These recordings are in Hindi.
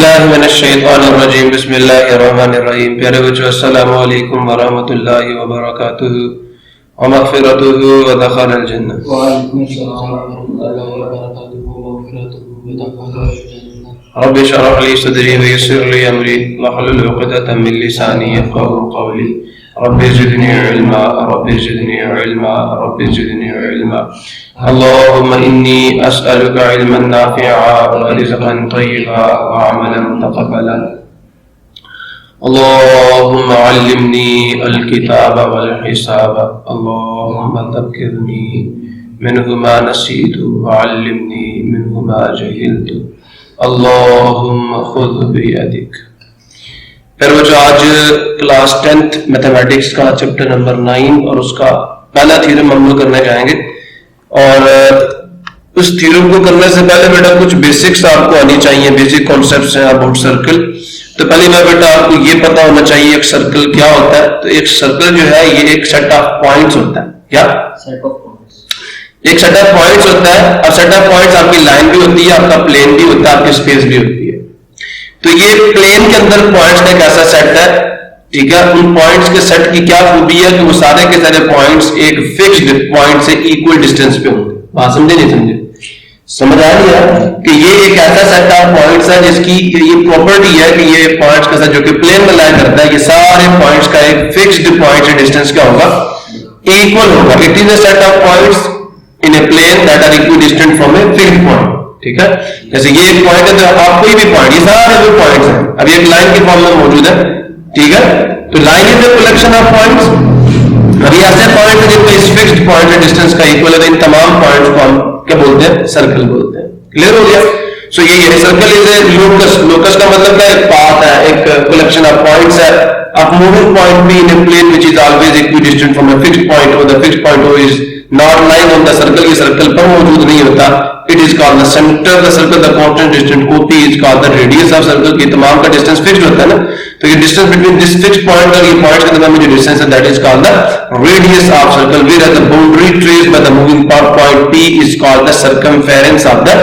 औज़ुबिल्लाहिमिनश्शैतानिर्रजीम बिस्मिल्लाहिर्रहमानिर्रहीम। प्यारे बच्चों, अस्सलामु अलैकुम वरहमतुल्लाहि वबरकातुहू व मग़फ़िरतुहू व दख़लल जन्नह। व अलैकुम अस्सलाम वरहमतुल्लाहि वबरकातुहू व मग़फ़िरतुहू व दख़लल जन्नह। रब्बि इश्रह ली सदरी व यस्सिर ली अमरी वहलुल उक़दतम मिन लिसानी यफ़क़हू क़ौली। Rabbi ज़िदनी इल्मा rabbi ज़िदनी इल्मा rabbi ज़िदनी इल्मा। अल्लाहुम्मा इन्नी अस्अलुका इल्मन नाफ़िअ व रिज़्क़न तय्यिबा व अमलन मुतक़ब्बलन। अल्लाहुम्मा अल्लिमनी अल-किताब वल हिसाब। अल्लाहुम्मा ज़क्किरनी मिन्हु मा नसीतु व अल्लिमनी मिन्हु मा जहिलतु। अल्लाहुम्मा खुज़ बियदिक। फिर वो जो आज क्लास 10th मैथमेटिक्स का चैप्टर नंबर 9 और उसका पहला थ्योरम हम लोग करने जाएंगे। और उस थ्योरम को करने से पहले बेटा कुछ बेसिक्स आपको आनी चाहिए, बेसिक कॉन्सेप्ट्स हैं अबाउट सर्कल। तो पहले मैं बेटा आपको ये पता होना चाहिए एक सर्कल क्या होता है। तो एक सर्कल जो है ये एक सेट ऑफ पॉइंट्स होता है। क्या सेट ऑफ पॉइंट्स? एक सेट ऑफ पॉइंट्स होता है। और सेट ऑफ पॉइंट्स आपकी लाइन भी होती है, आपका प्लेन भी होता है, आपकी स्पेस भी होती है। तो ये प्लेन के अंदर पॉइंट्स का एक ऐसा सेट है, ठीक है। उन पॉइंट्स के सेट की क्या खूबी है कि वो सारे के सारे पॉइंट्स एक फिक्स्ड पॉइंट से इक्वल डिस्टेंस पे होंगे। बात समझे नहीं समझे? समझ आ रही है कि ये एक ऐसा सेट ऑफ पॉइंट्स है जिसकी ये प्रॉपर्टी है कि ये पॉइंट्स का सेट जो कि प्लेन में लाइन करता है, ये सारे पॉइंट्स का एक फिक्स्ड पॉइंट से डिस्टेंस क्या होगा? इक्वल होगा। It is a set of points in a plane that are equal distant from a fixed point. ठीक है, जैसे ये एक पॉइंट है तो आप कोई भी पॉइंट, ये सारे जो पॉइंट्स हैं अभी एक लाइन के फॉर्म में मौजूद है। ठीक है, तो line is the collection of points. अभी ऐसे पॉइंट है जिनका इस फिक्स्ड पॉइंट से डिस्टेंस का इक्वल है, इन तमाम पॉइंट्स को हम क्या बोलते हैं? सर्कल बोलते हैं। क्लियर हो गया? सो ये circle is A locus. Locus का मतलब क्या है? पाथ है, एक कलेक्शन ऑफ पॉइंट्स है। अब मूविंग पॉइंट भी in a plane which is always equal distant from a fixed point, और the fixed point is not lying on the circle. ये सर्कल पर मौजूद नहीं होता। It is called the center of the circle, the constant distance OP is called the radius of circle। की तमाम का डिस्टेंस फिक्स्ड होता है ना, तो ये distance between this fixed point और ये पॉइंट्स के दरमियान में जो डिस्टेंस है that is called the radius of circle. whereas the boundary traced by the moving point P is called the circumference of the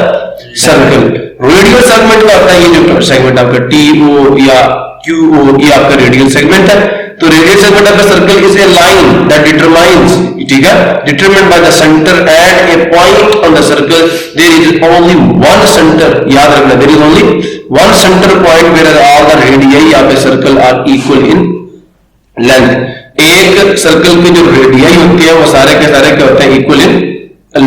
circle। Radial segment का होता है ये जो सेगमेंट आपका TO या QO, ये आपका रेडियल सेगमेंट है। तो radial segment of the circle is a line that determines, ठीक है, determined by the centre at a point on the circle. There is only one centre, याद रखना, there is only one centre point where all the radii of a circle are equal in length. एक सर्कल के जो रेडियाई होते हैं वो सारे के सारे क्या होते हैं? इक्वल इन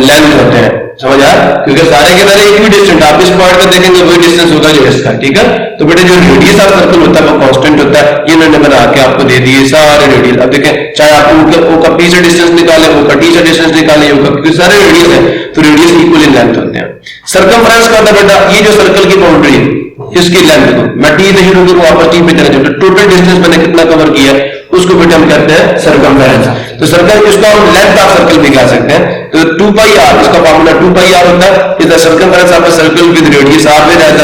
लेंथ होते हैं। समझ आया? क्योंकि सारे के सारे इक्वल डिस्टेंट, आप इस पॉइंट का देखेंगे वही डिस्टेंस होगा जो इसका। ठीक है, तो बेटे जो रेडियस ऑफ सर्कल होता है वो कांस्टेंट होता है। ये मैंने बना के आपको दे दिए सारे रेडियस। अब देखें, चाहे आप O का P से डिस्टेंस निकालें, O का T से डिस्टेंस निकालें, O का, क्योंकि सारे रेडियस है तो रेडियस इक्वल इन लेंथ होते हैं। सर्कमफ्रेंस का होता है बेटा ये जो सर्कल की बाउंड्री है इसकी लेंथ को मैं T से शुरू करूं, वापस T पे चले जाऊं, तो टोटल डिस्टेंस मैंने कितना कवर किया है उसको बेटा हम कहते हैं सर्कमफ्रेंस। तो सर्कल, इसको हम लेंथ ऑफ सर्कल भी कह सकते हैं। तो 2 पाई r, इसका फार्मूला 2 पाई r होता है। Is the circumference of a circle with radius r whereas the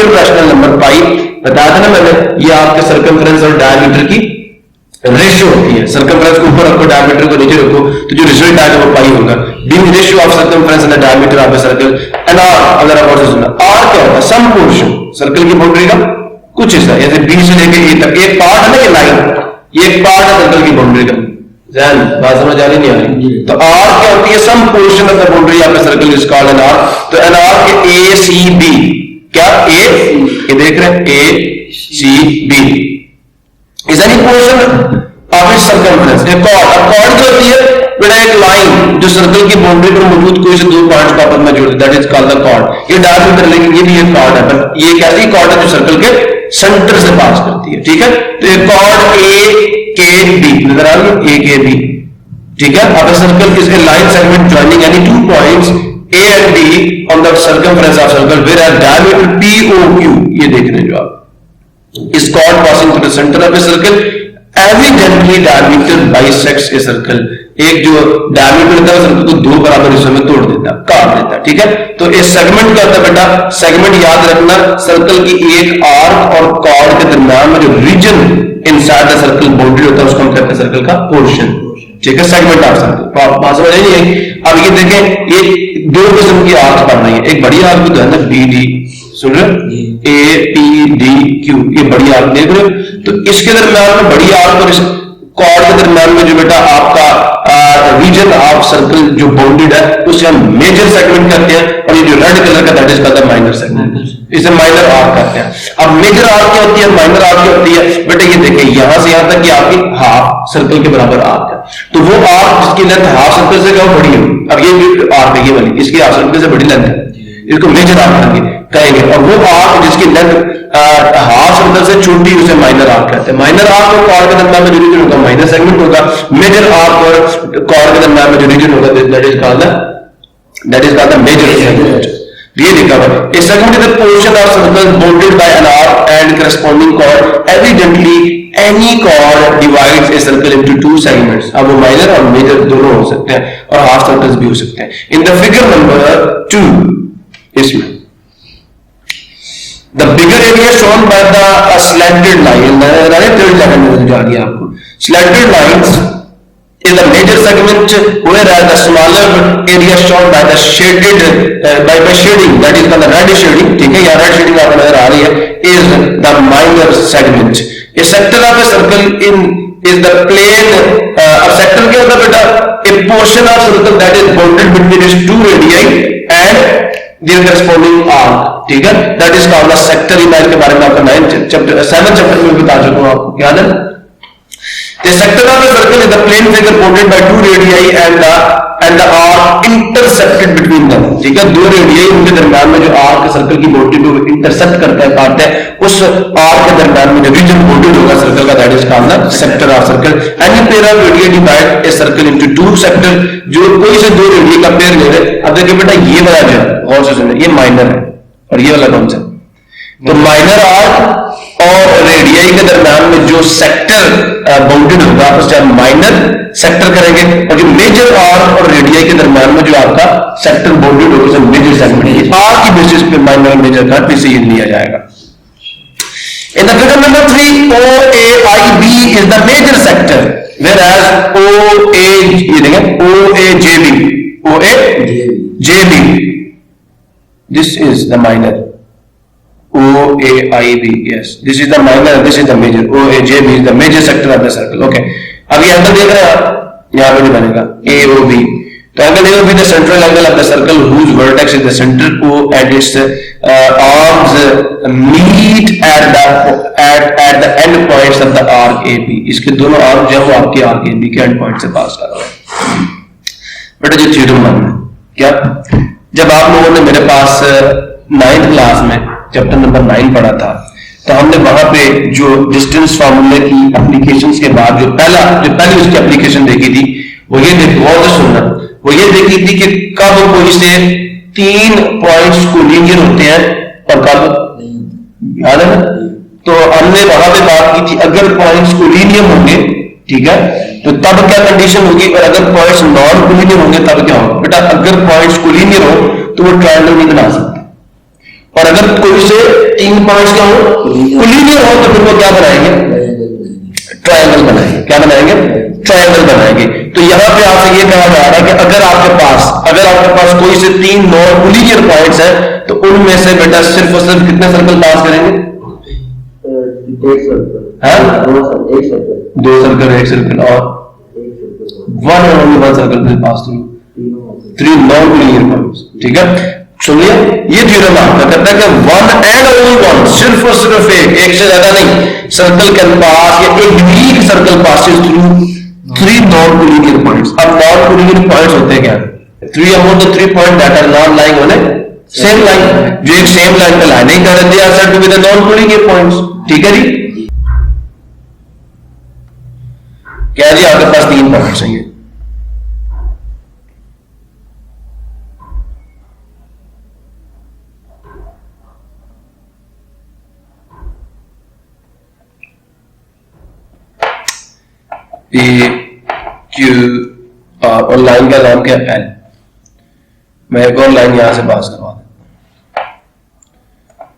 irrational number pi. बता देना मैंने, ये आपके सर्कमफ्रेंस और डायमीटर की रेशियो होती है। सर्कमफ्रेंस को ऊपर रखो, डायमीटर को नीचे रखो, तो जो रिजल्ट आएगा वो पाई होगा। Being ratio of circumference and the diameter of a circle. And r, अगर आप और से सुनना, r क्या होता है? सम पोर्शन, सर्कल की बाउंड्री का कुछ हिस्सा, जैसे b से लेके a तक एक पार्ट है ना, ये लाइन, ये एक पार्ट है सर्कल की बाउंड्री का। जैन बात समझ आ रही नहीं आ रही? तो r क्या होती है? Some portion of the boundary of a circle is called an r। तो एन r के ACB, क्या a, ये देख रहे हैं ACB is any portion of its circumference. एक कॉर्ड, अब कॉर्ड क्या होती है बेटा? एक लाइन जो सर्कल की बाउंड्री पर मौजूद कोई से दो पॉइंट्स को आपस में जोड़ती है, that is called the chord. ये डायमीटर, लेकिन ये भी एक कॉर्ड है, पर ये एक ऐसी कॉर्ड है जो सर्कल के सेंटर से पास करती है। ठीक है, तो एक कॉर्ड AKB नजर आ रही है, AKB। ठीक है, अब circle is a line segment joining any two points A and B on the circumference of circle whereas diameter POQ, ये देख रहे हैं जो आप, is chord passing through the center of a circle। Evidently diameter bisects a circle। एक जो डायमीटर होता है सर्कल को दो बराबर हिस्सों में तोड़ देता है, काट देता है। ठीक है, तो इस सेगमेंट क्या होता है बेटा? सेगमेंट याद रखना, सर्कल की एक आर्क और कॉर्ड के दरमियान में जो region inside the circle boundary होता है उसको हम कहते हैं सर्कल का पोर्शन। ठीक है, सेगमेंट ऑफ सर्कल। बात समझ आई नहीं? अब ये देखें, ये दो किस्म की आर्क बन रही है। एक बड़ी आर्क जो है ना BD सुन रहे हो, APDQ, ये बड़ी आर्क देख रहे हो। तो इसके दरम्यान में बड़ी आर्क और इस कॉर्ड के दरम्यान में जो बेटा आपका रीजन ऑफ सर्कल जो बाउंडेड है उसे हम मेजर सेगमेंट कहते हैं, और ये जो रेड कलर का that is called minor segment, इसे माइनर आर्क कहते हैं। अब मेजर आर्क क्या होती है, माइनर आर्क क्या होती है बेटा, ये देखिए यहां से यहां तक कि आपकी हाफ सर्कल के बराबर आर्क है, तो वो आर्क जिसकी लेंथ हाफ सर्कल से क्या बड़ी है, अब ये आर्क है ये वाली, इसकी हाफ सर्कल से बड़ी लेंथ है, इसको मेजर आर्क कहेंगे, और वो आर्क जिसकी लेंथ हाफ सर्कल से छोटी उसे माइनर आर्क कहते हैं। माइनर आर्क और कॉर्ड के दरम्यान में जो रीजन होगा माइनर सेगमेंट होगा, मेजर आर्क और कॉर्ड के दरम्यान में जो रीजन होगा that is called the major segment. ये लिखा हुआ है, a segment is a portion of circle bounded by an arc and corresponding chord. Evidently any chord divides a circle into two segments. अब वो माइनर और मेजर दोनों हो सकते हैं और हाफ सर्कल्स भी हो सकते हैं। In the figure number 2 इसमें the bigger area shown by the slanted line, third line में जा रही है आपको, slanted lines is the major segment, whereas the smaller area shown by the shaded by shading, that is called the red shading, ठीक है, यहाँ red shading आपको नजर आ रही है, is the minor segment. A sector of a circle is the plane, अब sector क्या होता है बेटा, a portion of circle that is bounded between its two radii and their corresponding arc, ठीक है, that is called the sector. Image के बारे में आपका 7th चैप्टर में बता चुका हूं, आपको याद है। The sector of a circle is the plane figure bounded by two radii and the arc intersected between them, ठीक है, दो रेडियाई उनके दरम्यान में जो आर्क सर्कल की बाउंड्री को इंटरसेक्ट करता है, काटता है, उस आर्क के दरम्यान में जो रीजन बाउंडेड होगा सर्कल का that is called the sector of circle. Any pair of radii divide a circle into two sector, जो कोई से दो रेडियाई का पेयर ले रहे। अब देखिए बेटा ये वाला जो है गौर से सुनिए, ये माइनर है और ये वाला कौन सा, तो माइनर आर्क और रेडियाई के दरम्यान में जो सेक्टर बाउंडेड होगा उसे हम माइनर सेक्टर करेंगे, और जो मेजर आर्क और रेडियाई के दरम्यान में जो आपका सेक्टर बाउंडेड होगा उसे मेजर सेगमेंट, आर्क की बेसिस पे माइनर और मेजर का डिसीजन लिया जाएगा। In the figure number 3, OAIB is the major sector, whereas OAJB, this is the minor. OAIB, yes, this is the minor, this is the major. OAJB is the major sector of the circle. Okay, अब ये एंगल देख रहे हैं आप, यहाँ पे नहीं बनेगा AOB, तो angle AOB the central angle of the circle whose vertex is the center O and its arms meet at the end points of the arc AB. इसके दोनों आर्क जो है वो आपके आर्क AB के एंड पॉइंट से पास कर रहा है। बेटा जो थ्योरम मानना है क्या, जब आप लोगों ने मेरे पास 9th क्लास में चैप्टर नंबर 9 पढ़ा था, तो हमने वहां पे जो डिस्टेंस फार्मूले की एप्लीकेशंस के बाद जो पहली उसकी एप्लीकेशन देखी थी वो ये बहुत सुनना, वो ये देखी थी कि कब कोई से 3 पॉइंट्स कोलिनियर होते हैं और कब, याद है ना, तो हमने वहां पे बात की थी अगर पॉइंट्स कोलिनियर होंगे, ठीक है, तो तब क्या कंडीशन होगी, और अगर पॉइंट्स नॉन कोलिनियर होंगे तब क्या होगा। बेटा अगर पॉइंट्स कोलिनियर हो तो वो ट्रायंगल नहीं बना सकते, और अगर कोई से 3 पॉइंट्स क्या हो कोलिनियर हो तो फिर वो क्या बनाएंगे, ट्रायंगल बनाएंगे। क्या बनाएंगे, ट्रायंगल बनाएंगे। तो यहां पे आपसे ये कहा जा रहा है कि अगर आपके पास कोई से 3 नॉन कोलिनियर पॉइंट्स हैं तो उनमें से बेटा सिर्फ और सिर्फ कितने सर्कल पास करेंगे, दो सर्कल, एक सर्कल और one circle pass through 3 non collinear points, ठीक है। सुनिए ये थ्योरम आपका कहता है कि वन एंड ओनली वन, सिर्फ और सिर्फ एक से ज्यादा नहीं, सर्कल कैन पास या एक unique circle passes through 3 non collinear points. अब नॉन कोलिनियर पॉइंट्स होते हैं क्या, 3 among the 3 point that are not lying on a same line, जो एक सेम लाइन पे लाइन नहीं कर रहे, are said to be the non collinear points, ठीक है जी। क्या जी आपके पास 3 पॉइंट्स हैं, P Q R, और लाइन का नाम क्या है L। मैं एक और लाइन यहां से पास करवा देता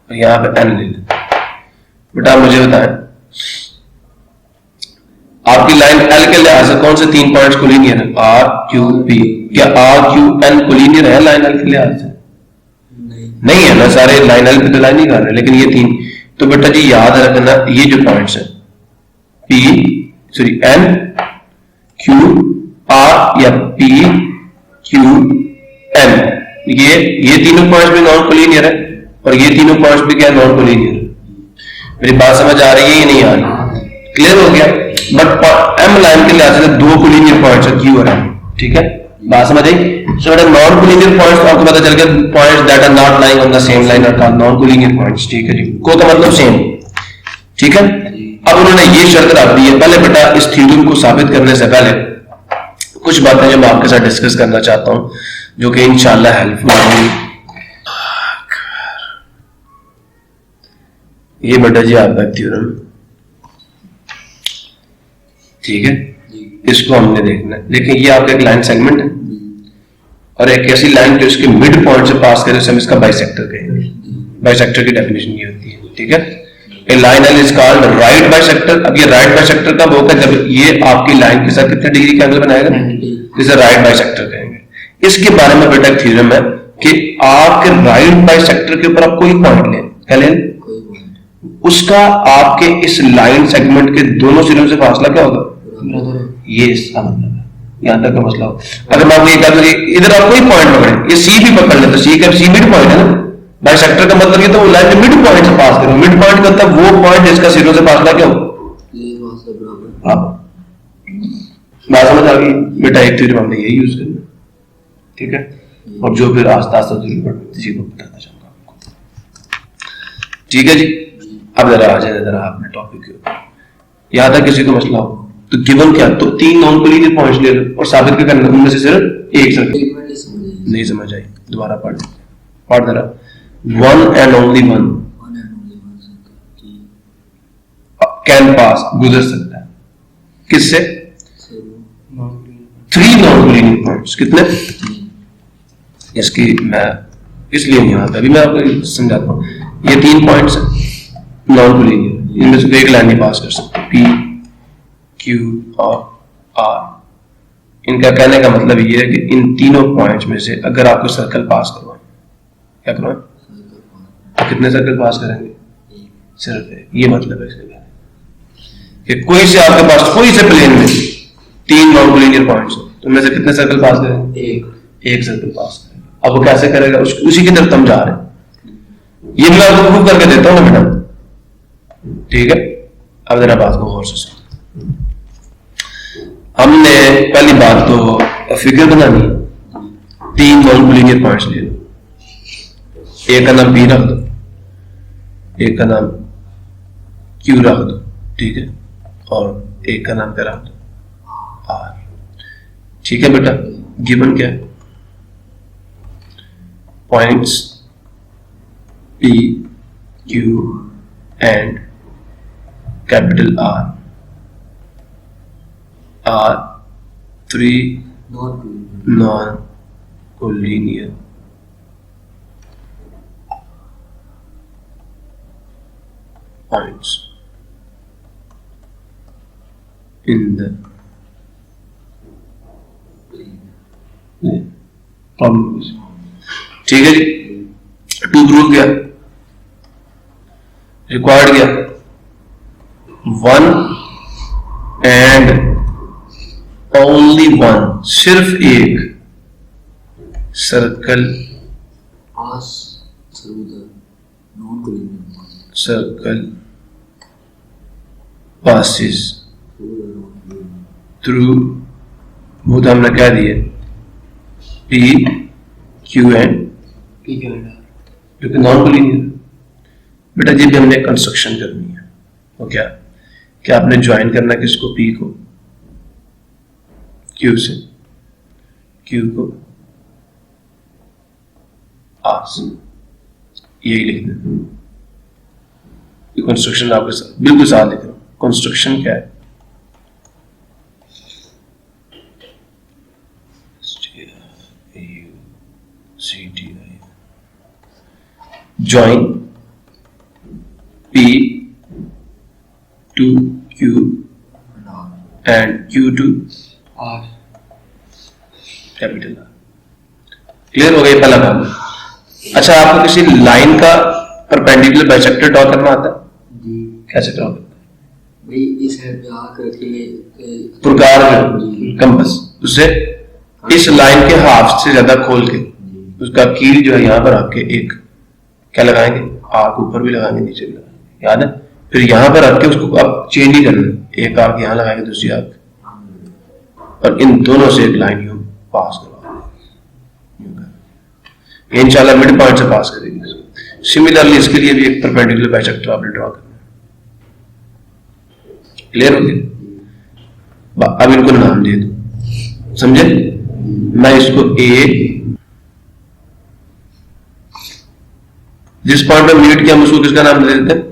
हूं, यहां पे N ले लेते। बेटा मुझे बताएं आपकी लाइन L के लिहाज से कौन से 3 पॉइंट्स कोलिनियर है, R Q P। क्या R Q N कोलिनियर है लाइन L के लिहाज से? नहीं है ना, सारे लाइन एल पे तो लाइन नहीं कर रहे, लेकिन ये 3। तो बेटा जी याद रखना ये जो पॉइंट्स है एन क्यू आर या पी क्यू एन, ये तीनों पॉइंट्स भी नॉन कोलिनियर है और ये तीनों पॉइंट्स भी क्या नॉन कोलिनियर है। मेरी बात समझ आ रही है या नहीं आ रही? क्लियर हो गया। बट एम लाइन के लिहाज से 2 कोलिनियर पॉइंट्स है क्यू और एम, ठीक है, बात समझ आई। सो बेटा नॉन कोलिनियर पॉइंट्स आपको पता चल गया, points that are not lying on the same line are called non collinear points, ठीक है जी, को का मतलब सेम, ठीक है। अब उन्होंने ये शर्त रख दी है। पहले बेटा इस थ्योरम को साबित करने से पहले कुछ बातें जो मैं आपके साथ डिस्कस करना चाहता हूं, जो कि इंशाल्लाह हेल्पफुल होंगी। ये बेटा जी आपका थ्योरम, ठीक है, इसको हमने देखना है। देखिए ये आपका एक लाइन सेगमेंट है और एक ऐसी लाइन जो इसके मिड पॉइंट से पास करे, हम इसका बाइसेक्टर कहेंगे। बाइसेक्टर की डेफिनेशन ये होती है, ठीक है। A line L is called right bisector. अब ये राइट बाइसेक्टर कब होगा? जब ये आपकी लाइन के साथ कितने डिग्री का एंगल बनाएगा, इसे राइट बाइसेक्टर कहेंगे। इसके बारे में बेटा थ्योरम है कि आपके राइट बाइसेक्टर के ऊपर आप कोई पॉइंट लें, क्या लें, उसका आपके इस लाइन सेगमेंट के दोनों सिरों से फासला क्या होगा, ये इसका मतलब है। यहां तक का मसला हो। अगर मैं आपको ये कहता हूं इधर आप कोई पॉइंट पकड़े, ये सी भी पकड़ ले तो सी मिड पॉइंट है ना, बाइसेक्टर का मतलब ये तो लाइन के मिड पॉइंट से पास करो। मिड पॉइंट का मतलब वो पॉइंट जिसका सिरों से फासला क्या हो, बात समझ आ गई बेटा। एक थ्योरम हमने यही यूज करना, ठीक है, और जो फिर आस्ता आस्ता किसी को बताना चाहूंगा आपको, ठीक है जी। अब जरा आ जाए जरा आपने टॉपिक के ऊपर, यहां तक किसी को मसला हो तो गिवन क्या, तो 3 नॉन कोलिनियर पॉइंट्स ले लो और साबित क्या करना, उनमें से सिर्फ एक सर्कल। नहीं समझ आई, दोबारा पढ़ जरा। One and only one can pass, गुजर सकता है, किससे, 3 नॉन कोलिनियर पॉइंट्स। कितने? इसकी मैं इसलिए नहीं आता, अभी मैं आपको समझाता हूं। ये 3 पॉइंट्स नॉन कोलिनियर, इनमें से एक लाइन नहीं पास कर सकते, पी क्यू और आर। इनका कहने का मतलब ये है कि इन तीनों पॉइंट्स में से अगर आपको सर्कल पास करवाएं, क्या करवाएं, तो कितने सर्कल पास करेंगे, सिर्फ एक। ये मतलब है इसके कि कोई से आपके पास कोई से प्लेन में 3 नॉन कोलिनियर पॉइंट्स हो, तो उनमें से कितने सर्कल पास करेंगे, एक सर्कल पास करेंगे। अब वो कैसे करेगा, उसी की तरफ हम जा रहे हैं। ये मैं आपको प्रूव करके देता हूं ना बेटा, ठीक है। अब जरा बात को गौर से सुनो। हमने पहली बात तो फिगर बनानी है, 3 नॉन कोलिनियर पॉइंट्स ले लो, एक का नाम पी रख दो, एक का नाम क्यू रख दो, ठीक है, और एक का नाम क्या रख दो, आर, ठीक है बेटा। गिवन क्या है, points P Q and capital R are 3 non collinear points in the problem। ठीक है जी, 2 प्रूफ गया, रिक्वायर्ड गया 1 एंड ओनली वन, सिर्फ एक सर्कल पासिस थ्रू, वो तो हमने क्या दिए, पी क्यू एंड जो कि नॉन कोलिनियर। बेटा जी भी हमने कंस्ट्रक्शन करनी है, वो क्या आपने ज्वाइन करना किसको, पी को क्यू से, क्यू को आर से, यही लिख दें। कंस्ट्रक्शन आपके साथ बिल्कुल साथ लिख रहा हूं। कंस्ट्रक्शन क्या है, join P to Q and Q to R, capital R. Clear हो गया पहला काम। अच्छा, आपको किसी लाइन का परपेंडिकुलर बाइसेक्टर ड्रॉ करना आता है? जी। कैसे ड्रॉ करते हैं? भाई इस साइड पे आकर के प्रकार कंपास उससे इस लाइन के हाफ से ज्यादा खोल के उसका कील जो है यहाँ पर आके एक क्या लगाएंगे, आर्क ऊपर भी लगाएंगे, नीचे भी लगाएंगे, याद है? फिर यहाँ पर आके उसको अब चेंज ही करना, एक आर्क यहाँ लगाएंगे, दूसरी आर्क, और इन दोनों से एक लाइन यूं पास करवाएंगे, इंशाल्लाह मिड पॉइंट से पास करेंगे। सिमिलरली इसके लिए भी एक परपेंडिकुलर बाइसेक्टर आपने ड्रॉ करना है। क्लियर हो गया? अब इनको नाम दे दो, समझे? मैं इसको ए, जिस पॉइंट पर मीट किया हम उसको किसका नाम दे देते हैं?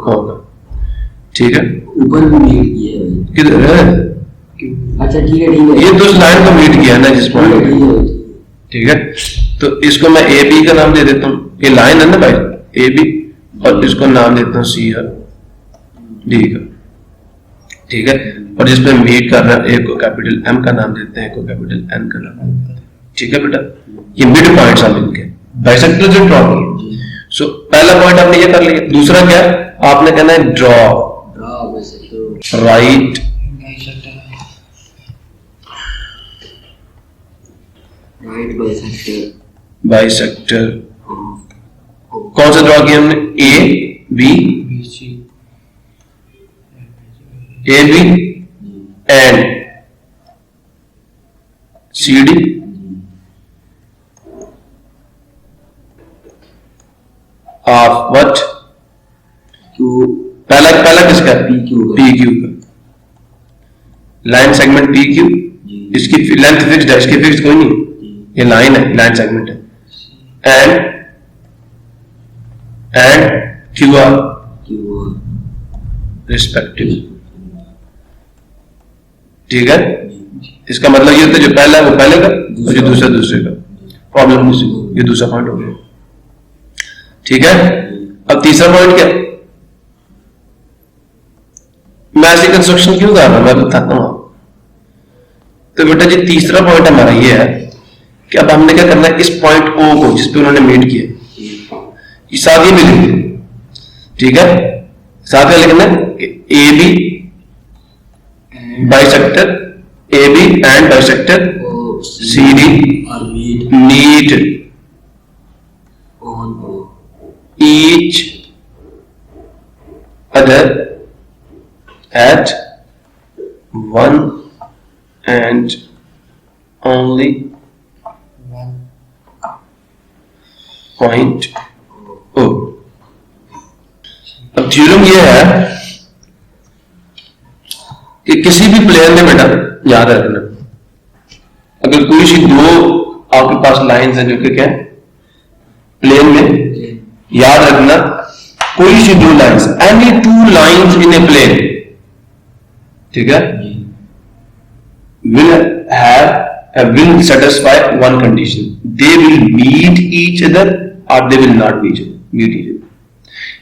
होगा। ठीक है, ऊपर भी मीट किया है। किधर है? अच्छा ठीक है, ये तो लाइन को मीट किया ना जिस पॉइंट पर, ठीक है? तो इसको मैं ए बी का नाम दे देता हूँ, ये लाइन है ना भाई, ए बी, और इसको नाम देता हूँ सी और डी का, ठीक है? और जिस पे मीट कर रहा है एक को कैपिटल एम का नाम देते हैं, एक को कैपिटल एन का नाम देते हैं, ठीक है बेटा? ये मिड पॉइंट्स आप इनके बाइसेक्टर जो ड्रॉ किए। सो पहला पॉइंट आपने ये कर लिया। दूसरा क्या है? आपने कहना है ड्रॉ राइट बाइसेक्टर। कौन सा ड्रॉ किया हमने? A B and C D, of what? पहला किसका? पी क्यू का। लाइन सेगमेंट पी क्यू, इसकी लेंथ फिक्स्ड है, इसकी फिक्स्ड कोई नहीं, ये लाइन है, लाइन सेगमेंट है। एंड क्यू आर रिस्पेक्टिव, ठीक है? इसका मतलब ये होता है जो पहला है वो पहले का और जो दूसरा दूसरे का। प्रॉब्लम नहीं, ये दूसरा पॉइंट हो गया, ठीक है? अब तीसरा पॉइंट क्या? मैं ऐसी कंस्ट्रक्शन क्यों कर रहा हूं, मैं बताता हूं। तो बेटा जी तीसरा पॉइंट हमारा ये है कि अब हमने क्या करना है, इस पॉइंट ओ को जिसपे उन्होंने मीट किया, इस साथ ये भी लिख दें, ठीक है? साथ में लिखना है कि A B bisector, A B and bisector C D meet each other at one and only point O। अब थ्योरम ये है कि किसी भी प्लेन में बेटा याद रखना, अगर कोई सी दो आपके पास लाइंस हैं जो कि क्या प्लेन में, याद रखना कोई सी दो lines, any two lines in a plane, ठीक है, will satisfy one condition, they will meet each other or they will not meet each other।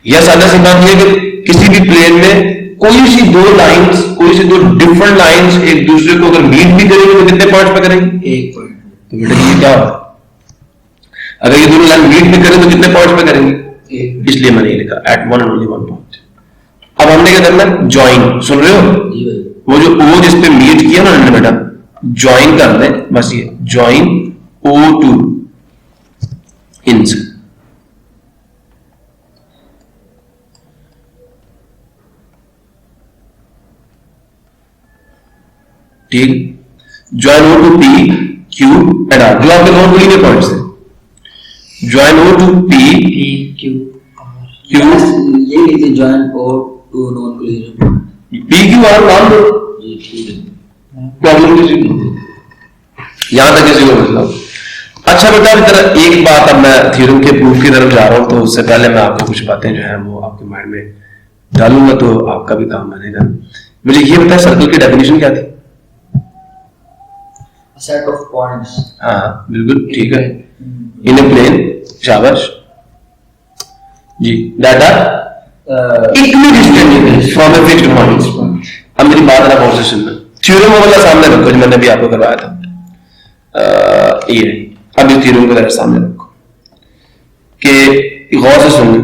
यह सादा सी बात यह कि किसी भी प्लेन में कोई सी दो लाइंस, कोई सी दो डिफरेंट लाइंस एक दूसरे को अगर मीट भी करेंगे तो कितने पॉइंट्स पे करेंगे? एक पॉइंट। तो बेटा ये क्या होता है, अगर ये दोनों लाइन मीट भी करें तो कितने पॉइंट्स पे करेंगे? इसलिए मैंने लिखा at one and only one point. अब हमने क्या करना है? ज्वाइन, सुन रहे हो? वो जो ओ जिस पे मीट किया ना हमने बेटा, ज्वाइन कर दें, बस ये ज्वाइन ओ टू इनस, ठीक? Join O to P Q and R, जो आपके नॉन कोलिनियर पॉइंट्स हैं। Join O to P Q, ये लिखते join O to non collinear P Q R नाम दो, प्रॉब्लम किसी यहां तक किसी को मतलब। अच्छा बेटा इधर एक बात, अब मैं थ्योरम के प्रूफ की तरफ जा रहा हूं, तो उससे पहले मैं आपको कुछ बातें जो है वो आपके माइंड में डालूंगा तो आपका भी काम बनेगा। मुझे ये बताया सर्कल की डेफिनेशन क्या थी? Set of points. हाँ बिल्कुल ठीक है, इन ए प्लेन, शाबाश जी, that are equally distant from a fixed point. अब मेरी बात ना बहुत से सुनना, थ्योरम वाला सामने रखो जो मैंने अभी आपको करवाया था, ये अब इस थ्योरम को जरा सामने रखो। कि गौर से सुन,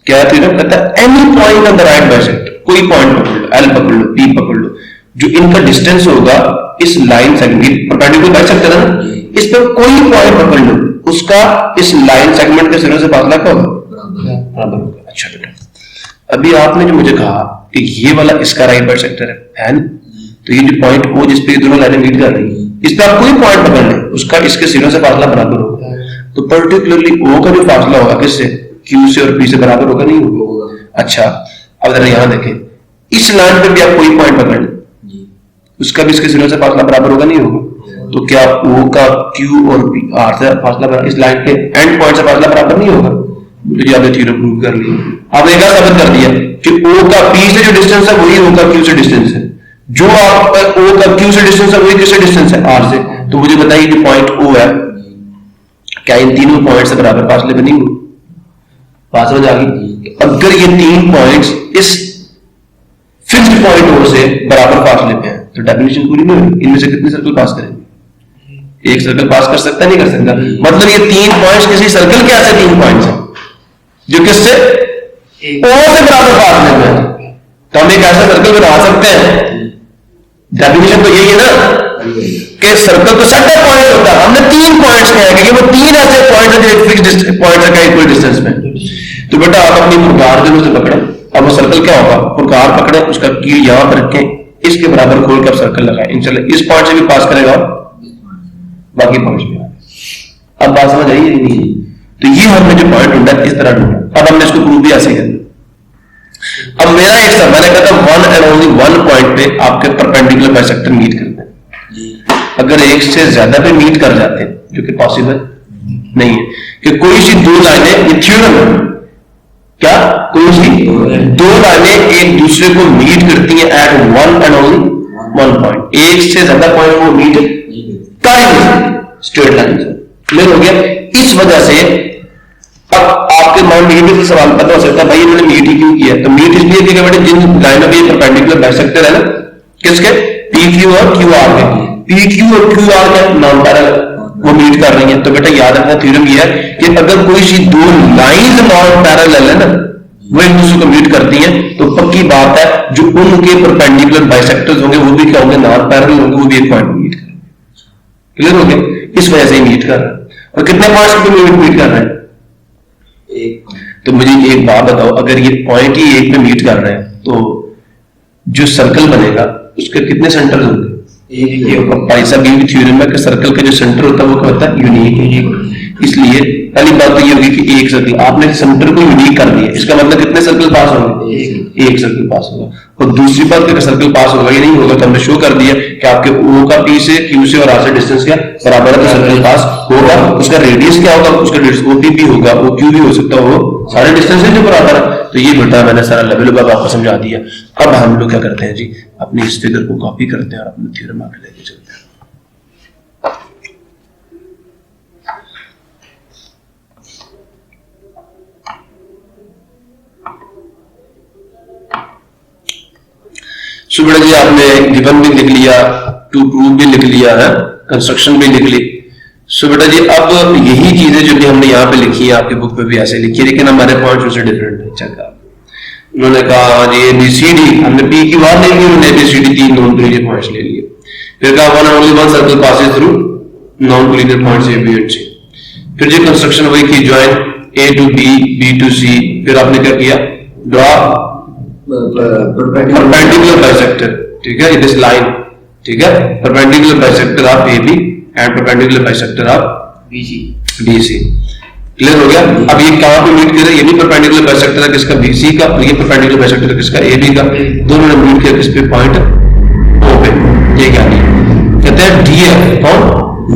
क्या थ्योरम कहता है any point on the right bisector, कोई पॉइंट पकड़ लो, एल पकड़ लो, पी पकड़ लो, जो इनका डिस्टेंस होगा इस लाइन सेगमेंट परपेंडिकुलर बाइसेक्टर है ना, इस पर कोई पॉइंट पकड़ लो, उसका इस लाइन सेगमेंट के सिरों से फासला क्या होगा? बराबर होगा। अच्छा बेटा, अभी आपने जो मुझे कहा कि ये वाला इसका राइट बाइसेक्टर है ना, तो ये जो पॉइंट ओ जिस पे दोनों लाइनें मीट कर रही है, इस पे आप कोई पॉइंट पकड़ लें, उसका इसके सिरों से फासला बराबर होगा। तो पर्टिकुलरली ओ का जो फासला होगा किससे? क्यू से और पी से बराबर होगा, नहीं होगा? अच्छा, अब जरा यहां देखें, इस लाइन पे भी आप कोई पॉइंट पकड़ लें, उसका भी इसके सिरों से फासला बराबर होगा, नहीं होगा? तो क्या ओ का क्यू और पी आर से फासला बराबर, इस लाइन के एंड पॉइंट से फासला बराबर नहीं होगा? तो आपने थ्योरम प्रूव कर लिया। आपने एक साबित कर दिया कि ओ का पी से जो डिस्टेंस है वही ओ का क्यू से डिस्टेंस है, जो आपका ओ का क्यू से डिस्टेंस है वही किससे डिस्टेंस है? आर से। तो मुझे बताइए कि पॉइंट ओ है, क्या इन तीनों पॉइंट से बराबर फासले पे नहीं हुए? बात समझ आ गई? अगर ये तीन पॉइंट्स इस फिक्स्ड पॉइंट ओ से बराबर फासले पे हैं तो डेफिनेशन पूरी नहीं होगी। इनमें से कितने सर्कल पास करेंगे? एक सर्कल पास कर सकता है, नहीं कर सकता? मतलब ये तीन पॉइंट्स किसी सर्कल के ऐसे तीन पॉइंट्स हैं जो किससे? ओ से बराबर फासले में है, तो हम एक ऐसा सर्कल बना सकते हैं। डेफिनेशन तो यही है ना कि सर्कल तो सेट ऑफ पॉइंट होता है, हमने तीन पॉइंट्स कहे क्योंकि वो तीन ऐसे पॉइंट है जो एक फिक्स्ड पॉइंट है इक्वल डिस्टेंस में। तो बेटा आप अपनी पुरकार जरूर से पकड़े, अब वो सर्कल क्या होगा? पुरकार पकड़े, उसका कील यहां पर रखें, इसके बराबर खोल कर सर्कल लगाएं, इंशाल्लाह इस पॉइंट से भी पास करेगा और बाकी पॉइंट्स भी। अब बात समझ आई नहीं? तो ये हमने जो पॉइंट ढूंढा इस तरह ढूंढा, अब हमने इसको प्रूव भी ऐसे करना। अब मेरा एक सवाल, मैंने कहा था one and only one point पे आपके परपेंडिकुलर बाइसेक्टर मीट करते हैं। अगर एक से ज्यादा पे मीट कर जाते हैं, जो कि पॉसिबल नहीं है, कि कोई सी दो लाइनें, ये थ्योरम है क्या, कोई सी दो लाइनें एक दूसरे को मीट करती हैं at one and only one point, एक से ज्यादा पॉइंट वो मीट कर ही नहीं सकते स्ट्रेट लाइन से। क्लियर हो गया? इस वजह से अब आपके माइंड में ये भी सवाल पता हो सकता है, भाई इन्होंने मीट ही क्यों किया? तो मीट इसलिए किया बेटे जिन लाइनों पे परपेंडिकुलर बाइसेक्टर है ना, किसके? पी क्यू और क्यू आर के, पी क्यू और क्यू आर के नॉन पैरेलल वो मीट कर रही है। तो बेटा याद रखना थ्योरम ये है कि अगर कोई सी दो लाइंस नॉन पैरेलल है ना, वो एक दूसरे को मीट करती हैं, तो पक्की बात है जो उनके परपेंडिकुलर बाइसेक्टर्स होंगे वो भी क्या होंगे? नॉन पैरेलल होंगे, वो भी एक पॉइंट मीट करेंगे। क्लियर हो गया? इस वजह से मीट कर रहा है। और कितने पॉइंट्स पे मीट कर रहा है? एक। तो मुझे एक बात बताओ, अगर ये पॉइंट ही एक पे मीट कर रहे हैं तो जो सर्कल बनेगा उसके कितने सेंटर होंगे? एक ही होगा। भाई साहब ये थ्योरम है कि सर्कल का जो सेंटर होता है वो क्या होता है? यूनिक। इसलिए पहली बात तो ये होगी कि एक सर्कल आपने सेंटर को यूनिक कर दिया, इसका मतलब कितने सर्कल पास होंगे? एक सर्कल पास होगा। और दूसरी बात कि सर्कल पास होगा या नहीं होगा तो हमने शो कर दिया कि आपके ओ का पी से, क्यू से और आर से डिस्टेंस क्या बराबर है, तो सर्कल पास होगा। उसका रेडियस क्या होगा? उसका ओ पी भी होगा, ओ क्यू भी हो सकता हो, सारे डिस्टेंस जो बराबर है। तो ये बेटा मैंने सारा लेवल बाग आपको समझा दिया। अब हम लोग क्या करते हैं जी, अपनी इस फिगर को कॉपी करते हैं और अपने थ्योरम आगे लेके चलते हैं। सो बेटा जी आपने गिवन भी लिख लिया, टू प्रूव भी लिख लिया है, कंस्ट्रक्शन भी लिख ली। सो बेटा जी अब यही चीजें जो भी हमने यहाँ पे लिखी है आपकी बुक पे भी ऐसे लिखी है, लेकिन हमारे पॉइंट उससे डिफरेंट है। चल उन्होंने कहा जी ABCD, हमने P की बात ले ली, उन्होंने ABCD तीन नॉन कोलिनियर पॉइंट्स ले लिए। फिर कहा one only one circle passes through non collinear points A, B and C। फिर जो कंस्ट्रक्शन वही की, join A to B, B to C। फिर आपने क्या किया? ड्रॉ परपेंडिकुलर बाइसेक्टर, ठीक है, दिस लाइन, ठीक है, perpendicular bisector of AB and perpendicular bisector of BC। Clear हो गया? अब ये कहां पे मीट करे? ये भी परपेंडिकुलर बाइसेक्टर है किसका? BC का, और ये परपेंडिकुलर बाइसेक्टर है किसका? AB का। दोनों ने मीट किया किस पे? पॉइंट O पे। ये क्या है? कहते हैं DF। कौन?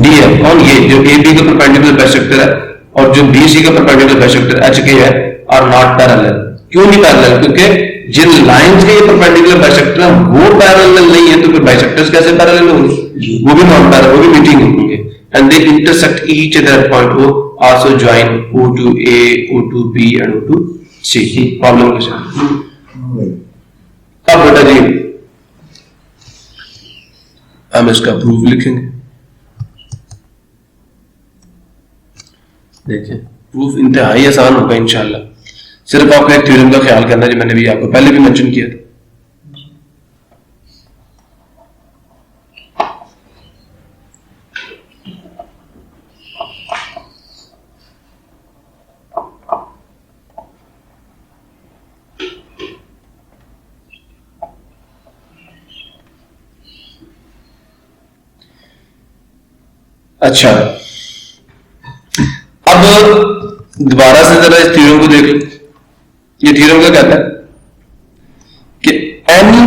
DF। कौन? ये जो AB का परपेंडिकुलर बाइसेक्टर है और जो BC का परपेंडिकुलर बाइसेक्टर HK है आर नॉट पैरेलल। क्यों नहीं पैरेलल? क्योंकि जिन लाइंस के ये परपेंडिकुलर बाइसेक्टर है वो पैरेलल नहीं है, तो फिर बाइसेक्टर्स कैसे पैरेलल होंगे? वो भी नॉन पैरेलल, वो भी मीटिंग होंगे। And they intersect each other point O, also join O to A, O to B and O to C। Problem कैसे? अब बेटा जी हम इसका प्रूफ लिखेंगे। देखिए प्रूफ इंतहाई आसान होगा इंशाल्लाह। सिर्फ आपको एक थ्योरम का ख्याल करना है जो मैंने भी आपको पहले भी मेंशन किया था। अच्छा, अब दोबारा से जरा इस थ्योरम को देख लो। ये थ्योरम क्या कहता है कि any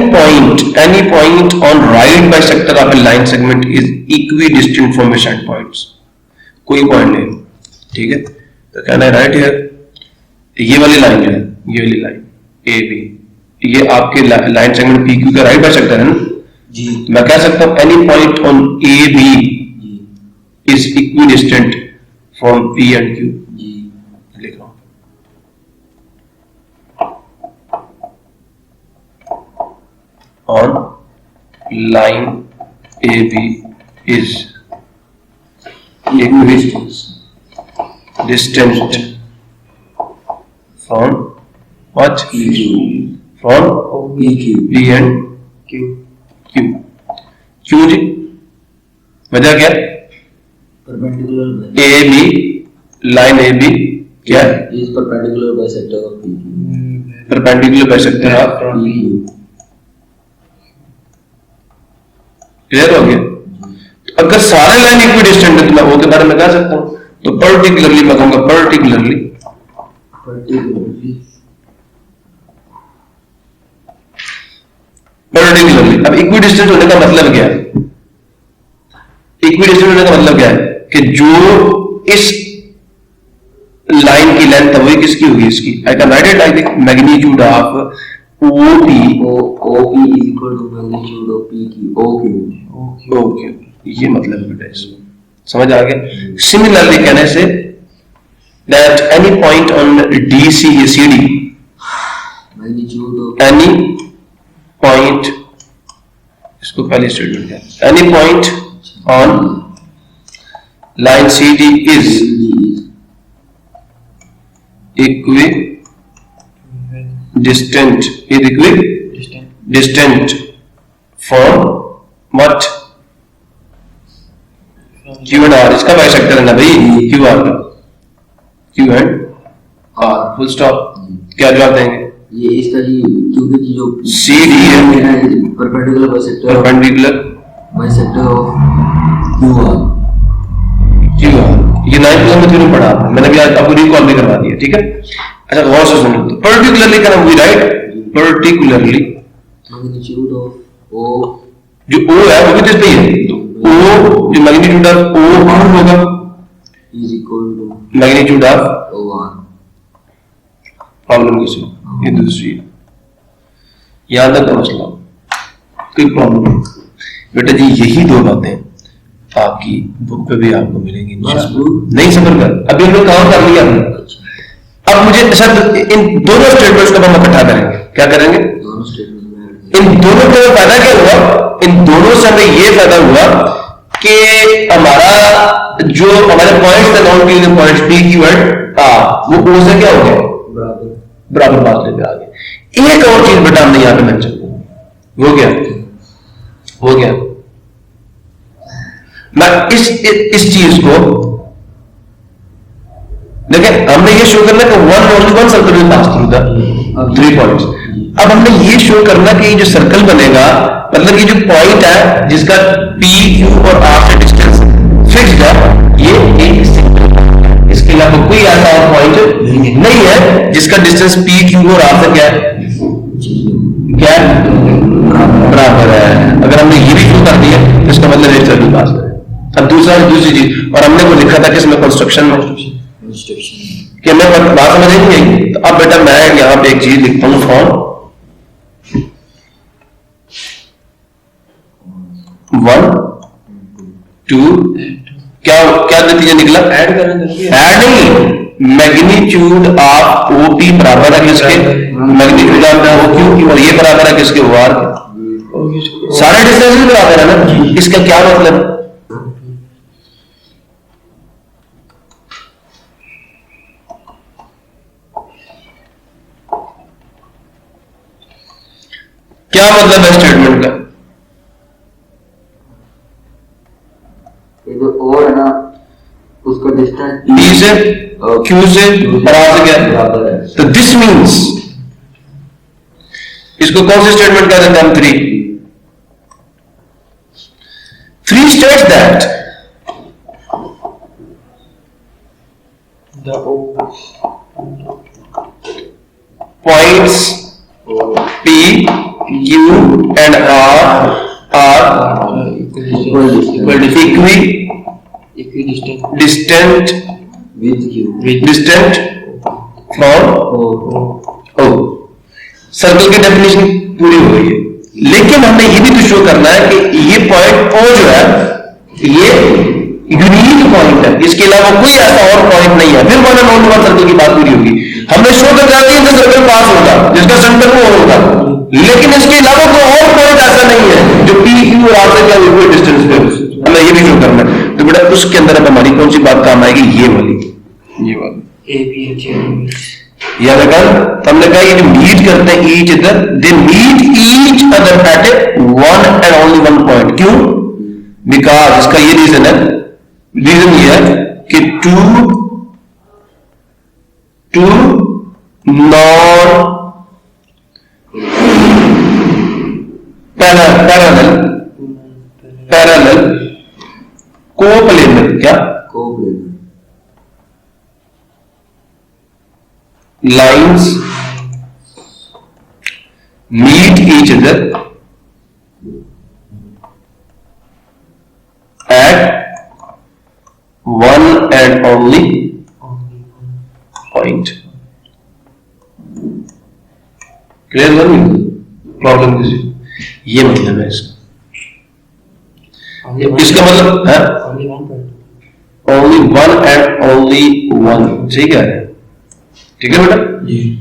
point on right bisector of a line segment is equidistant from a sent points. कोई पॉइंट नहीं, ठीक है, तो कहना है राइट है ये वाली लाइन जो है, ये वाली लाइन ए बी, ये आपके लाइन सेगमेंट पी क्यू का राइट बाइसेक्टर है ना जी। मैं कह सकता हूं any point on A B is equidistant from P and Q। जी लिख रहा हूं on line AB is equidistant from what? from P and Q। क्यों जी, वजह क्या? Perpendicular A B, line A B क्या है? Is perpendicular bisector of P perpendicular bisector of Q. Clear हो गया? तो अगर सारे लाइन इक्विडिस्टेंट है तो मैं वो के बारे में कह सकता हूं, तो पर्टिकुलरली मैं कहूंगा पर्टिकुलरली अब इक्विडिस्टेंट होने का मतलब क्या है? इक्विडिस्टेंट होने का मतलब क्या है कि जो इस लाइन की लेंथ है वही किसकी होगी? इसकी। I can write it like magnitude of OP OP is equal to magnitude of P की ओके, ये मतलब है बेटा इसमें, समझ आ गया? सिमिलरली कहने से that any point on D C या C D, magnitude of any point, इसको पहले स्टेटमेंट है, any point on line CD is equidistant from what? Q and R। इसका बाइसेक्टर है ना भाई Q R का, Q and R full stop. क्या जवाब देंगे? ये इसका जी, क्योंकि जी जो CD है परपेंडिकुलर बाइसेक्टर ऑफ QR। ये 9th क्लास में थ्योरम पढ़ा था मैंने, भी आज आपको रिकॉल भी करवा दिया, ठीक है? अच्छा गौर से सुनो, तो पर्टिकुलरली क्या नाम right? Particularly magnitude of O, जो O है वो भी तो इस पे ही है, तो O जो मैग्नीट्यूड ऑफ O R होगा is equal to magnitude of OR। Problem किसी ये दूसरी है, यहां तक का मसला, कोई प्रॉब्लम नहीं बेटा जी। यही दो बातें आपकी बुक पे भी आपको मिलेंगी नहीं, सफर कर। अभी हम लोग काम कर लिया हमने, अब मुझे सर इन दोनों स्टेटमेंट्स को हम इकट्ठा करेंगे। क्या करेंगे? इन दोनों का फायदा क्या हुआ? इन दोनों से हमें ये फायदा हुआ कि हमारा जो हमारे पॉइंट्स थे, non clear points P Q and R, वो ओ से क्या हो गया? बराबर फासले पे आ गए। एक और चीज बेटा हमने यहां पे मेंशन की, वो क्या? वो क्या? मैं इस चीज को देखिए, हमने ये शो करना कि only one circle will pass through the 3 points. अब हमने ये शो करना कि ये जो सर्कल बनेगा, मतलब ये जो पॉइंट है जिसका पी क्यू और आर से डिस्टेंस फिक्स्ड है, ये एक सिंपल, इसके अलावा कोई ऐसा और पॉइंट नहीं है जिसका डिस्टेंस पी क्यू और आर से क्या बराबर है। अगर हमने ये भी शो कर दिया तो इसका मतलब एक सर्कल पास है। अब दूसरी चीज, और हमने वो लिखा था कि इसमें कंस्ट्रक्शन में कि हमें बात समझ नहीं आई, तो अब बेटा मैं यहां पे एक चीज लिखता हूं, फॉर्म 1 2 क्या नतीजा निकला? ऐड नहीं, मैग्नीट्यूड ऑफ ओपी बराबर है किसके? मैग्नीट्यूड ऑफ ओक्यू, और ये बराबर है किसके? ओआर के। सारे डिस्टेंस भी बराबर है ना, इसका क्या मतलब? क्या मतलब है स्टेटमेंट का? ये जो और है ना उसका डिस्टेंस बी से क्यू से और आर से क्या बराबर है। तो दिस मीन्स इसको कौन सी स्टेटमेंट कह देते हैं हम? Three states that The O points P, Q and R are equidistant With you. distant from O. Circle की डेफिनेशन पूरी हो गई है, लेकिन हमें ये भी तो शो करना है कि ये पॉइंट O जो है ये यूनिक पॉइंट है, इसके अलावा कोई ऐसा और पॉइंट नहीं है। फिर one and only one circle की बात पूरी होगी। हमने शो कर दिया कि सर्कल पास होगा जिसका सेंटर वो होगा, लेकिन इसके अलावा कोई और पॉइंट ऐसा नहीं है जो पी क्यू और आर से क्या इक्वल डिस्टेंस पे, हमें ये भी शो करना है। तो बेटा उसके अंदर अब हमारी कौन सी बात काम आएगी? ये वाली A B H A याद रखा। हमने कहा ये जो मीट करते हैं each other, they meet each other at a one and only one point. क्यों? बिकॉज इसका ये रीजन है, रीजन ये है कि टू नॉन पैरेलल कोप्लेनर क्या lines meet each other at one and only point. Clear हुआ नहीं? प्रॉब्लम किसी ये मतलब है इसका। इसका मतलब है only one and only one, ठीक है? ठीक है बेटा?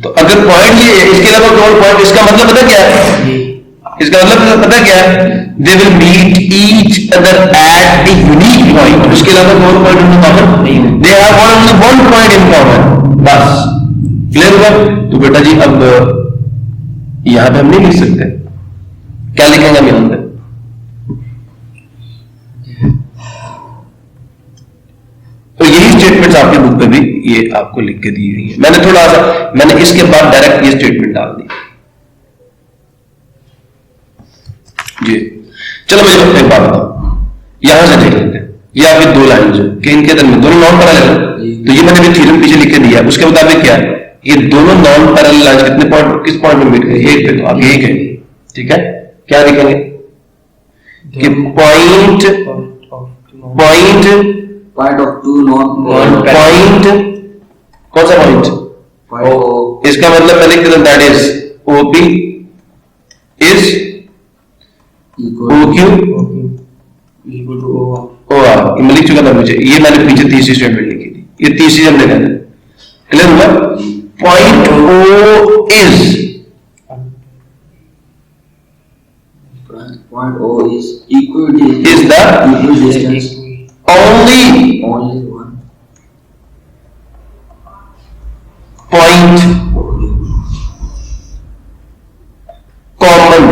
तो अगर पॉइंट ये है, इसके अलावा कोई पॉइंट, इसका मतलब पता क्या है? इसका मतलब पता क्या है? They will meet each other at the unique point. इसके अलावा कोई पॉइंट उनमें कॉमन नहीं है, they have only one point in common, बस। क्लियर हुआ? तो बेटा जी अब यहां पे हम नहीं लिख सकते, क्या लिखेंगे हम यहां पे? तो यही स्टेटमेंट्स आपकी बुक पे भी ये आपको लिख के दी गई है। मैंने इसके बाद डायरेक्ट ये स्टेटमेंट डाल दी जी। चलो मुझे एक बात बताओ, यहां से देख लेते हैं, ये आपकी दो लाइन है कि इनके दरमियान दोनों नॉन पैरेलल, तो ये मैंने थ्योरम पीछे लिख के दिया, उसके मुताबिक क्या है, ये दोनों नॉन पैरेलल लाइन कितने पॉइंट, किस पॉइंट में मीट करेंगे? एक पे, तो आप यही कहेंगे, ठीक है? क्या लिखेंगे कि point of two non point, कौन सा पॉइंट? इसका मतलब पहले कितना, that is OP is OQ OR। मैं लिख चुका था मुझे, ये मैंने पीछे तीसरी स्टेटमेंट लिखी थी, ये तीसरी हमने कहना। क्लियर हुआ? Point O is the only one point common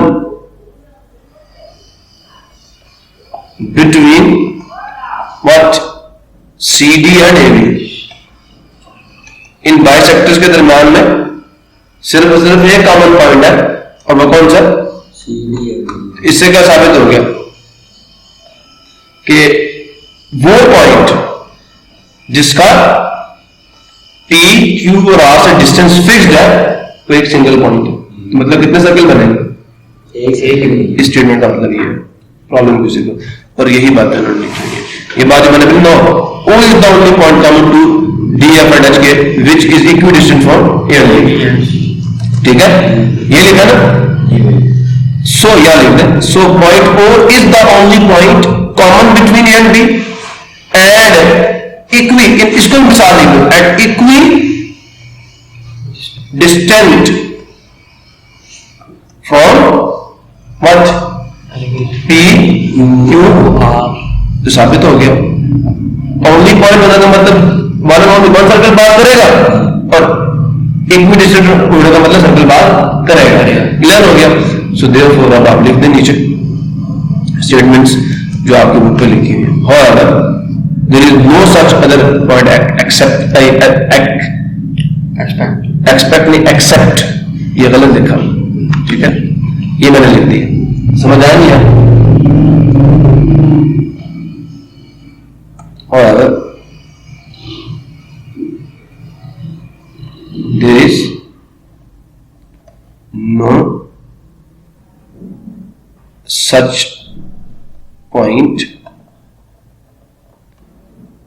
between what CD and AB। In bisectors के दरम्यान में सिर्फ और सिर्फ एक कॉमन पॉइंट है, और वो कौन सा? इससे क्या साबित हो गया कि वो पॉइंट जिसका P, Q और R से डिस्टेंस फिक्स्ड है वो एक सिंगल पॉइंट है। मतलब कितने सर्कल बनेंगे? एक स्टेटमेंट का मतलब ये है, प्रॉब्लम किसी को, और यही बात है ये बात मैंने भी no O is the only point common to D, F and H के which is equidistant from A and B। ठीक है, ये लिखा ना? सो या लिखते हैं, so point O is the only point common between A and B and इसको मिसाल लिखो, at equidistant from what? P, Q, R। तो साबित हो गया ओनली पॉइंट होने का मतलब वन सर्कल बात करेगा, और इक्वी डिस्टेंट होने का मतलब सर्कल बात करेगा। क्लियर हो गया? सो देयरफॉर अब आप लिख दें नीचे स्टेटमेंट्स जो आपके बुक पे लिखी हुई है। However, there is no such other point except expect नहीं except, ये गलत लिखा, ठीक है, ये मैंने लिख दिया, समझ आया नहीं है? However, there is no such point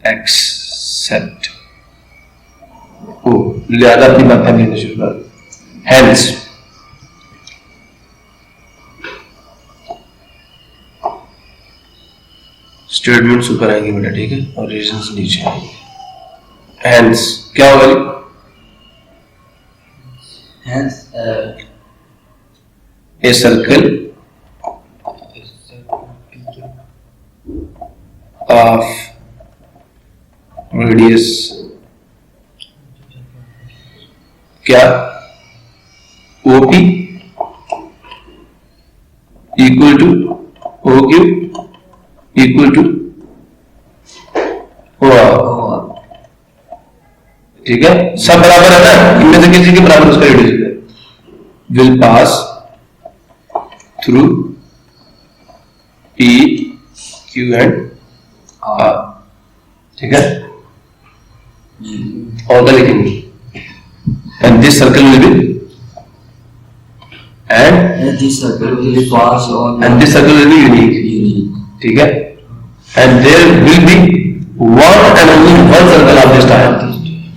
except, लिहाजा अपनी बात हम लेना शुरू कर, hence स्टेटमेंट्स ऊपर आएंगे बेटा, ठीक है, और रीजंस नीचे आएंगे। hence क्या होगा? Hence, a circle of radius क्या OP equal to OQ equal to OR, ठीक है, सब बराबर है ना, इनमें से किसी के बराबर उसका रेडियस है, will pass through P, Q and R, ठीक है, और क्या लिखेंगे? And this circle will be and this circle will pass on, and this circle will be unique, ठीक है, and there will be one and only one circle of this type,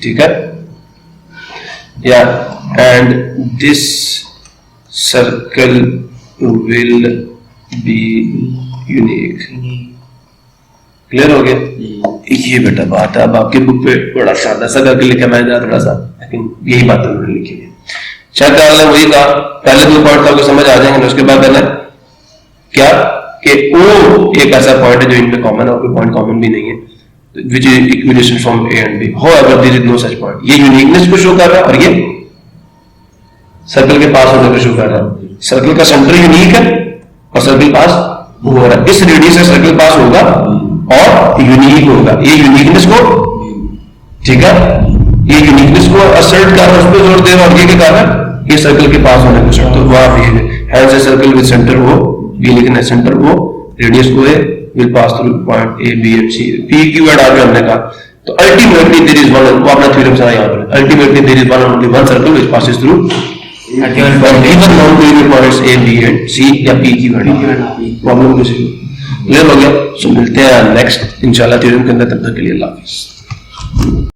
ठीक है, yeah, and this circle will be unique, clear हो गया? ये बेटा बात है, अब आपके बुक पे बड़ा सादा सा करके लिखा मैंने थोड़ा सा, लेकिन यही बात उन्होंने लिखी है। चेक कर लें, वही कहा, पहले दो पॉइंट आपको समझ आ जाएंगे, उसके बाद है क्या कि O एक ऐसा पॉइंट है जो इनमें कॉमन है और कोई पॉइंट कॉमन भी नहीं है, विच इज इक्विलेशन from A and B। However, there is no such point, ये यूनिकनेस को शो कर रहा है और ये सर्कल के पास होने को शो कर रहा है। सर्कल का सेंटर यूनिक है और सर्कल पास हो रहा है, इस रेडियस से सर्कल पास होगा और यूनिक होगा, ये यूनिकनेस को, ठीक है, ये यूनिकनेस को असर्ट कर रहा है, उस पर जोर दे रहा है, और ये क्या कर रहा है, ये सर्कल के पास होने को शर्त, तो वहां भी है as a circle with centre O, ये लिखना है सेंटर O, रेडियस को है, will pass through point A, B and C, P, Q and R भी हमने कहा, तो अल्टीमेटली देयर इज वन, वो अपना थ्योरम से यहां पर, ultimately there is one only one circle which passes through given non-trivial points A, B and C या P, Q and R। Problem किसी को क्लियर हो गया? सो मिलते हैं नेक्स्ट इंशाल्लाह थ्योरम के अंदर, तब तक के लिए अल्लाह हाफिज़।